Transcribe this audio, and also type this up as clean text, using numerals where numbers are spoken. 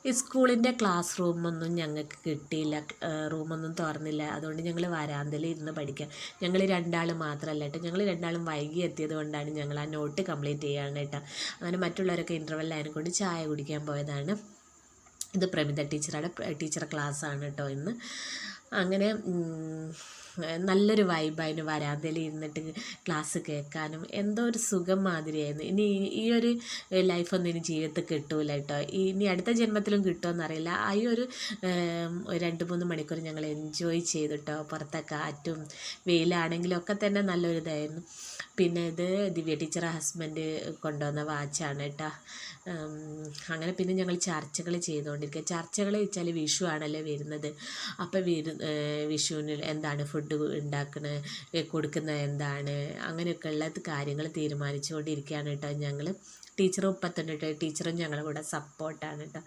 ഈ സ്കൂളിൻ്റെ ക്ലാസ് റൂമൊന്നും ഞങ്ങൾക്ക് കിട്ടിയില്ല, റൂമൊന്നും തുറന്നില്ല. അതുകൊണ്ട് ഞങ്ങൾ വരാന്തയിൽ ഇരുന്ന് പഠിക്കാം. ഞങ്ങൾ രണ്ടാൾ മാത്രമല്ല കേട്ടോ, ഞങ്ങൾ രണ്ടാളും വൈകി എത്തിയത് കൊണ്ടാണ് ഞങ്ങൾ ആ നോട്ട് കംപ്ലീറ്റ് ചെയ്യാണ് കേട്ടോ. അങ്ങനെ മറ്റുള്ളവരൊക്കെ ഇൻ്റർവെൽ കൊണ്ട് ചായ കുടിക്കാൻ പോയതാണ്. ഇത് പ്രമിത ടീച്ചറുടെ ക്ലാസ്സാണ് കേട്ടോ ഇന്ന്. അങ്ങനെ നല്ലൊരു വൈബായിരുന്നു വരാന്തയിൽ ഇരുന്നിട്ട് ക്ലാസ് കേൾക്കാനും. എന്തോ ഒരു സുഖം മാതിരിയായിരുന്നു. ഇനി ഈ ഒരു ലൈഫൊന്നും ഇനി ജീവിതത്തിൽ കിട്ടൂല കേട്ടോ. ഇനി അടുത്ത ജന്മത്തിലും കിട്ടുമെന്നറിയില്ല. ഈ ഒരു 2-3 മണിക്കൂർ ഞങ്ങൾ എൻജോയ് ചെയ്തു കേട്ടോ. പുറത്തെ കാറ്റും വെയിലാണെങ്കിലും ഒക്കെ തന്നെ നല്ലൊരു ഇതായിരുന്നു. പിന്നെ ഇത് ദിവ്യ ടീച്ചറെ ഹസ്ബൻഡ് കൊണ്ടുവന്ന വാച്ചാണ് കേട്ടോ. അങ്ങനെ പിന്നെ ഞങ്ങൾ ചർച്ചകൾ ചെയ്തുകൊണ്ടിരിക്കുക. ചർച്ചകൾ വെച്ചാൽ വിഷു ആണല്ലോ വരുന്നത്. അപ്പോൾ വിഷുവിന് എന്താണ് ഫുഡ് ഉണ്ടാക്കുന്നത്, കൊടുക്കുന്നത് എന്താണ്, അങ്ങനെയൊക്കെ ഉള്ള കാര്യങ്ങൾ തീരുമാനിച്ചുകൊണ്ടിരിക്കുകയാണ് കേട്ടോ ഞങ്ങൾ. ടീച്ചറും ഒപ്പം തന്നെ കേട്ടോ. ടീച്ചറും ഞങ്ങളുടെ കൂടെ സപ്പോർട്ടാണ് കേട്ടോ.